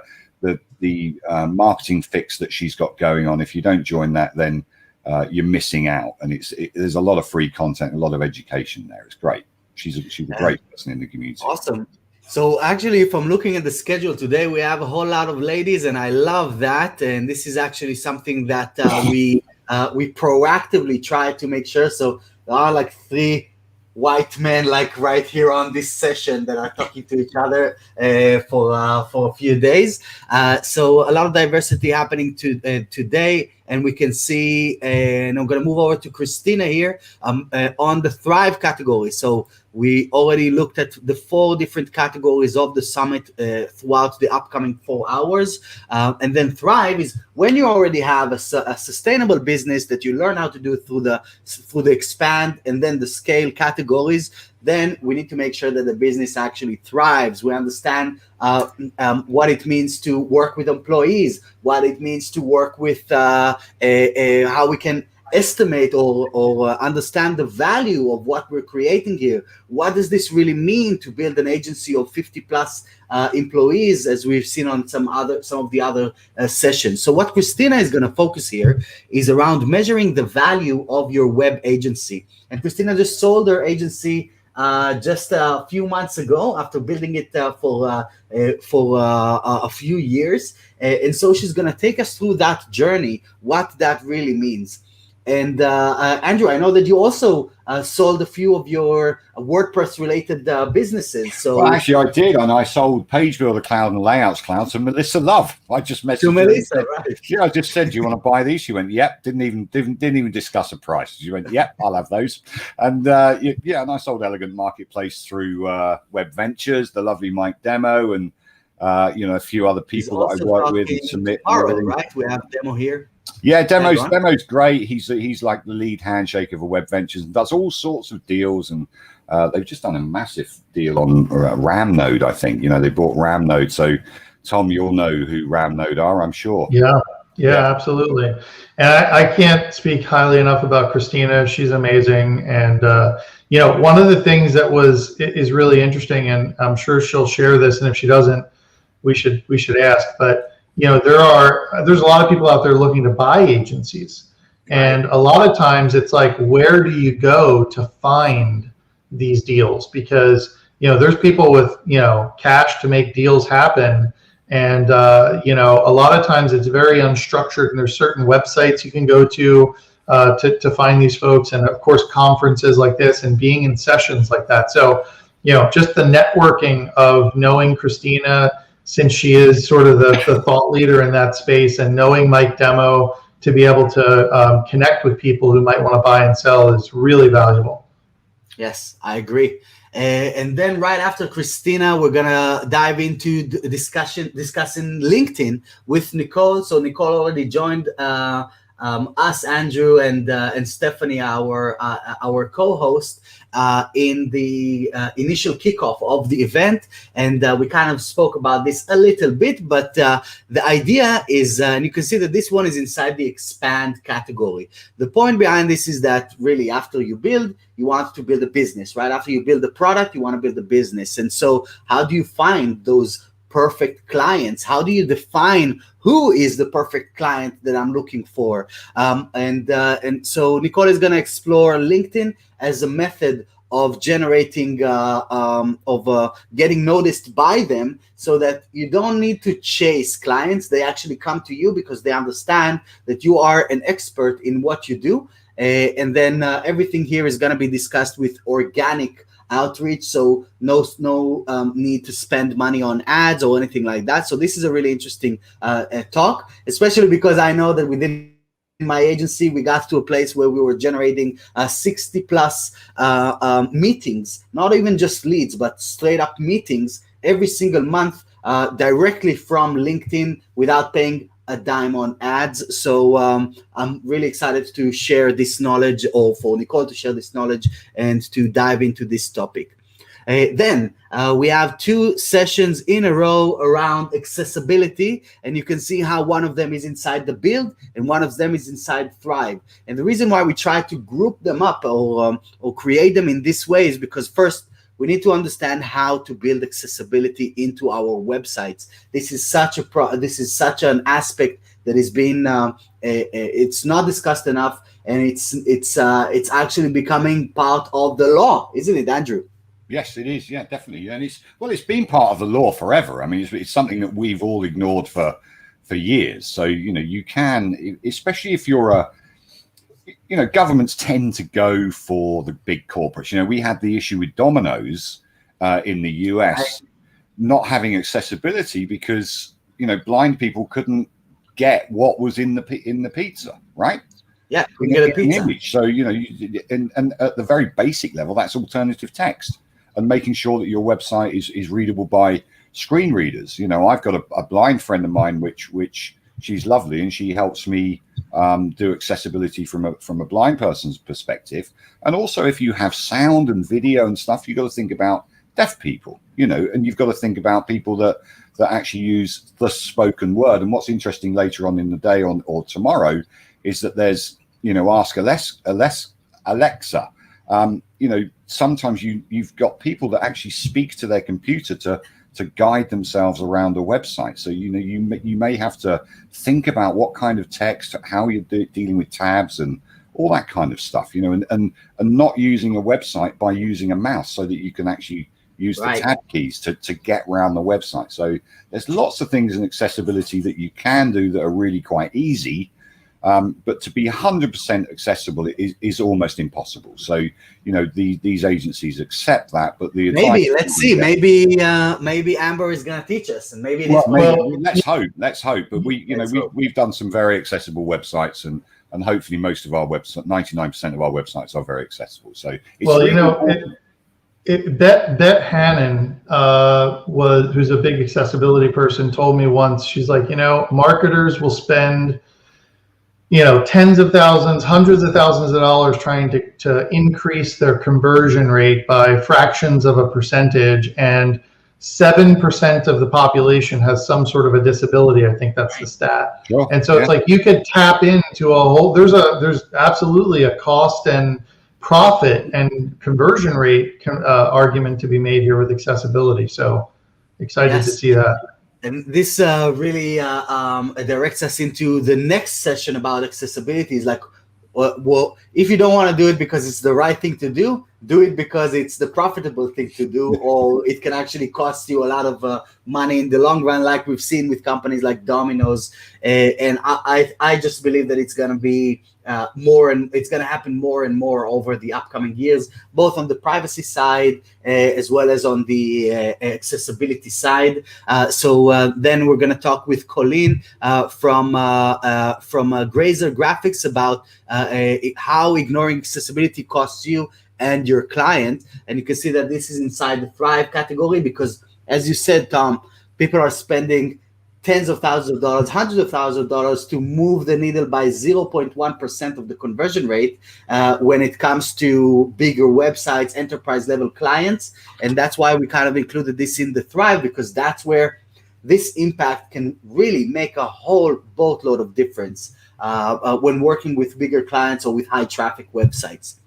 marketing fix that she's got going on, if you don't join that, then you're missing out. And there's a lot of free content, a lot of education there. It's great. She's a great person in the community. Awesome. So actually, if I'm looking at the schedule today, we have a whole lot of ladies, and I love that. And this is actually something that we proactively try to make sure. So there are like 3 white men, like right here on this session, that are talking to each other for a few days. So a lot of diversity happening today, and we can see. And I'm going to move over to Christina here on the Thrive category. So we already looked at the 4 different categories of the summit throughout the upcoming 4 hours. And then Thrive is when you already have a sustainable business that you learn how to do through the expand and then the scale categories. Then we need to make sure that the business actually thrives. We understand what it means to work with employees, what it means to work with how we can estimate or understand the value of what we're creating here. What does this really mean to build an agency of 50 plus employees, as we've seen on some of the other sessions? So what Christina is going to focus here is around measuring the value of your web agency. And Christina just sold her agency just a few months ago after building it for a few years. And so she's going to take us through that journey, what that really means. And Andrew, I know that you also sold a few of your WordPress-related businesses. So well, actually, I did, and I sold Page Builder Cloud and Layouts Cloud to Melissa Love. I just messaged to Melissa, right? Yeah, I just said, "Do you want to buy these?" She went, "Yep." Didn't even discuss a price. She went, "Yep, I'll have those." And yeah, and I sold Elegant Marketplace through Web Ventures, the lovely Mike Demo, and a few other people that I work with and submit. Tomorrow, right? We have Demo here. Yeah, Demo's great. He's like the lead handshake of a Web Ventures and does all sorts of deals. And they've just done a massive deal on Ramnode, I think. They bought Ramnode. So, Tom, you'll know who Ramnode are, I'm sure. Yeah, absolutely. And I can't speak highly enough about Christina. She's amazing. And, one of the things that is really interesting, and I'm sure she'll share this, and if she doesn't, we should ask, but there's a lot of people out there looking to buy agencies, and a lot of times it's like, where do you go to find these deals? Because there's people with cash to make deals happen, and a lot of times it's very unstructured, and there's certain websites you can go to find these folks, and of course conferences like this and being in sessions like that. So just the networking of knowing Christina, since she is sort of the thought leader in that space, and knowing Mike Demo to be able to connect with people who might want to buy and sell is really valuable. Yes, I agree. And then right after Christina, we're going to dive into discussing LinkedIn with Nicole. So Nicole already joined us, Andrew, and Stephanie, our co-host, in the initial kickoff of the event, and we kind of spoke about this a little bit, but the idea is, and you can see that this one is inside the expand category. The point behind this is that really after you build, you want to build a business, right? After you build the product, you want to build a business. And so how do you find those perfect clients? How do you define who is the perfect client that I'm looking for? And so Nicole is going to explore LinkedIn as a method of generating, getting noticed by them, so that you don't need to chase clients. They actually come to you because they understand that you are an expert in what you do. And then everything here is going to be discussed with organic outreach, so no need to spend money on ads or anything like that. So this is a really interesting talk, especially because I know that within my agency we got to a place where we were generating 60 plus meetings, not even just leads, but straight up meetings every single month directly from LinkedIn without paying a dime on ads. So I'm really excited to share this knowledge, or for Nicole to share this knowledge and to dive into this topic. Then we have 2 sessions in a row around accessibility, and you can see how one of them is inside the build and one of them is inside Thrive. And the reason why we try to group them up or create them in this way is because first, we need to understand how to build accessibility into our websites. This is such an aspect that is being it's not discussed enough, and it's actually becoming part of the law, isn't it, Andrew? Yes, it is. Yeah, definitely. And it's been part of the law forever. I mean, it's something that we've all ignored for years. So you can, especially if you're governments tend to go for the big corporates. We had the issue with Domino's in the US not having accessibility because blind people couldn't get what was in the pizza, right? Yeah, we get a pizza. Image. So and at the very basic level, that's alternative text, and making sure that your website is readable by screen readers. I've got a blind friend of mine, which she's lovely, and she helps me do accessibility from a blind person's perspective. And also, if you have sound and video and stuff, you've got to think about deaf people, and you've got to think about people that actually use the spoken word. And what's interesting later on in the day or tomorrow is that there's, ask Alexa. Sometimes you've got people that actually speak to their computer to guide themselves around a website. So you may have to think about what kind of text, how you're dealing with tabs and all that kind of stuff, and not using a website by using a mouse, so that you can actually use the tab keys to get around the website. So there's lots of things in accessibility that you can do that are really quite easy. But to be 100% accessible is almost impossible. So, these agencies accept that, but let's see. Maybe Amber is going to teach us, and maybe let's hope. But we've done some very accessible websites, and hopefully most of our websites, 99% of our websites are very accessible. So, Bet Hannon who's a big accessibility person, told me once, she's like, marketers will spend tens of thousands, hundreds of thousands of dollars trying to increase their conversion rate by fractions of a percentage, and 7% of the population has some sort of a disability. I think that's the stat. Sure. And so it's like you could tap into a whole, there's absolutely a cost and profit and conversion rate argument to be made here with accessibility. So excited to see that. And this really directs us into the next session about accessibility. Is like, well, if you don't want to do it because it's the right thing to do it because it's the profitable thing to do, or it can actually cost you a lot of money in the long run, like we've seen with companies like Domino's. And I just believe that it's going to be more, and it's going to happen more and more over the upcoming years, both on the privacy side as well as on the accessibility side. So then we're going to talk with Colleen from Grazer Graphics about how ignoring accessibility costs you and your client. And you can see that this is inside the Thrive category because, as you said, Tom, people are spending tens of thousands of dollars, hundreds of thousands of dollars to move the needle by 0.1% of the conversion rate when it comes to bigger websites, enterprise level clients. And that's why we kind of included this in the Thrive, because that's where this impact can really make a whole boatload of difference when working with bigger clients or with high traffic websites.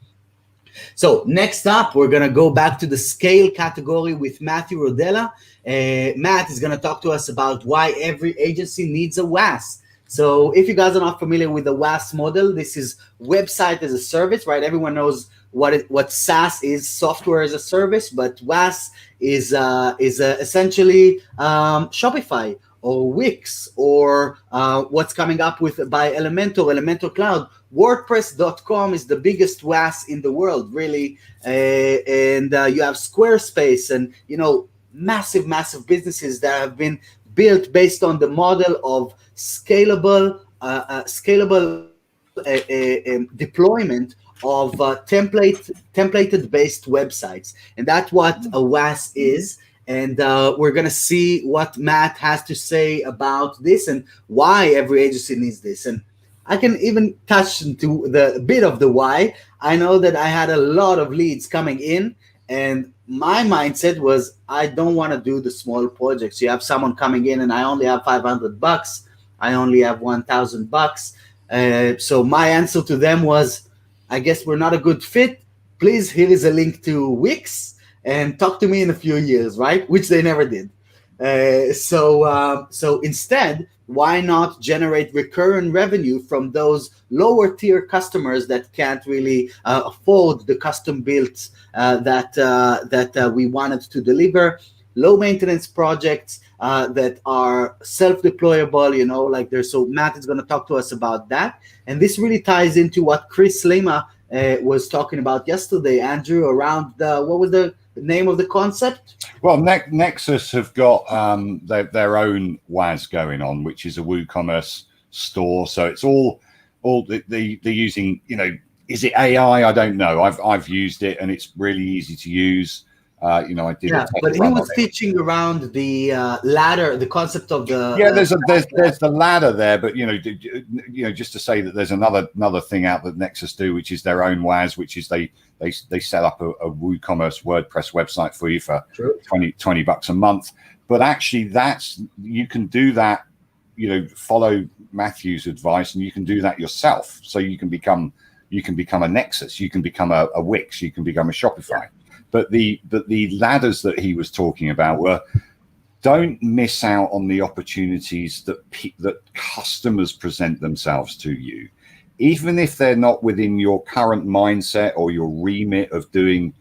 So next up, we're going to go back to the scale category with Matthew Rodella. Matt is going to talk to us about why every agency needs a WAS. So if you guys are not familiar with the WAS model, this is website as a service, right? Everyone knows what SaaS is, software as a service, but WAS is essentially Shopify or Wix or what's coming up with by Elementor Cloud. WordPress.com is the biggest WAS in the world, really, and you have Squarespace and massive businesses that have been built based on the model of scalable deployment of templated based websites, and that's what a WAS is. And we're gonna see what Matt has to say about this and why every agency needs this. And I can even touch into the bit of the why. I know that I had a lot of leads coming in, and my mindset was, I don't want to do the small projects. You have someone coming in and I only have $500. I only have $1,000. So my answer to them was, I guess we're not a good fit. Please, here is a link to Wix and talk to me in a few years, right? Which they never did. So instead, why not generate recurring revenue from those lower tier customers that can't really afford the custom builds that we wanted to deliver? Low maintenance projects that are self-deployable, like there's. So Matt is going to talk to us about that, and this really ties into what Chris Lima was talking about yesterday, Andrew, around what was the name of the concept? Well, Nexus have got their own WAS going on, which is a WooCommerce store. So it's all they're using. Is it AI? I don't know. I've used it, and it's really easy to use. I did. Yeah, but he was teaching around the ladder, the concept of the. Yeah, there's the ladder there, but just to say that there's another thing out that Nexus do, which is their own WAS, which is they set up a WooCommerce WordPress website for you for $20 a month. But actually, you can do that. Follow Matthew's advice, and you can do that yourself. So you can become a Nexus, you can become a Wix, you can become a Shopify. Yeah. But the ladders that he was talking about were, don't miss out on the opportunities that customers present themselves to you, even if they're not within your current mindset or your remit of doing.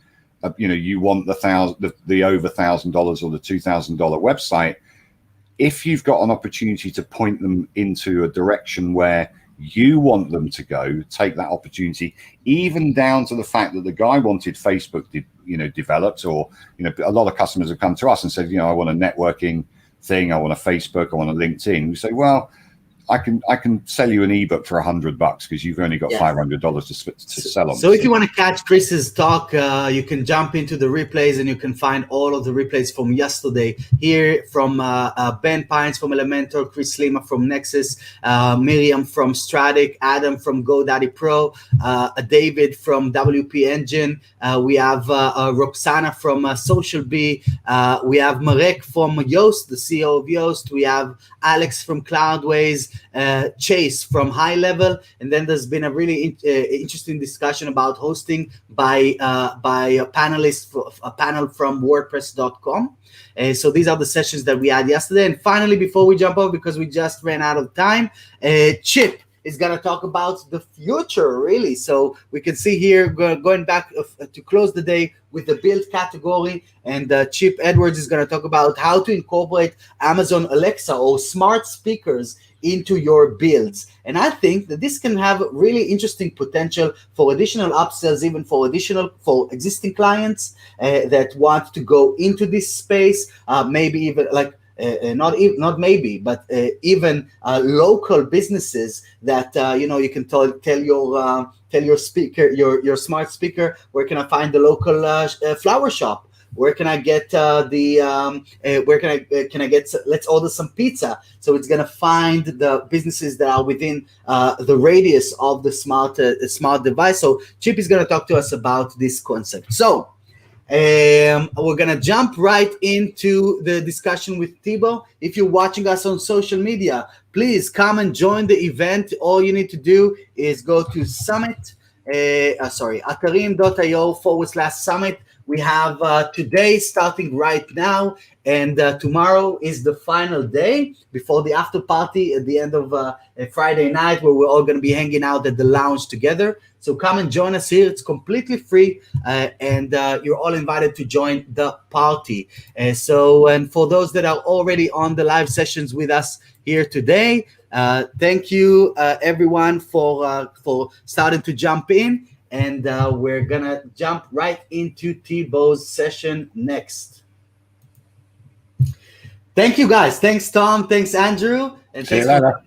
You want the over $1,000 or the $2,000 website. If you've got an opportunity to point them into a direction where you want them to go, take that opportunity, even down to the fact that the guy wanted Facebook developed, or a lot of customers have come to us and said, I want a networking thing, I want a Facebook, I want a LinkedIn. We say, well, I can sell you an ebook for $100 because you've only got $500 to sell on. So if you want to catch Chris's talk, you can jump into the replays and you can find all of the replays from yesterday here from Ben Pines from Elementor, Chris Lima from Nexus, Miriam from Stratic, Adam from GoDaddy Pro, David from WP Engine. We have Roxana from Social Bee. We have Marek from Yoast, the CEO of Yoast. We have Alex from Cloudways. Chase from High Level, and then there's been a really interesting discussion about hosting by a panel from WordPress.com. So these are the sessions that we had yesterday. And finally, before we jump off, because we just ran out of time, Chip is going to talk about the future, really. So we can see here, going back to close the day with the build category, and Chip Edwards is going to talk about how to incorporate Amazon Alexa or smart speakers into your builds. And I think that this can have really interesting potential for additional upsells, even for existing clients that want to go into this space, maybe even like even local businesses that you can tell your speaker, your smart speaker, where can I find the local flower shop? Where can I get let's order some pizza. So it's gonna find the businesses that are within the radius of the smart device. So Chip is gonna talk to us about this concept. So we're gonna jump right into the discussion with Thibaut. If you're watching us on social media, please come and join the event. All you need to do is go to Atarim.io/summit. We have today starting right now, and tomorrow is the final day before the after party at the end of a Friday night, where we're all going to be hanging out at the lounge together. So come and join us here. It's completely free, and you're all invited to join the party. And for those that are already on the live sessions with us here today, thank you everyone for starting to jump in. And we're gonna jump right into Thibaut's session next. Thank you guys. Thanks Tom. Thanks Andrew. And See you thanks later.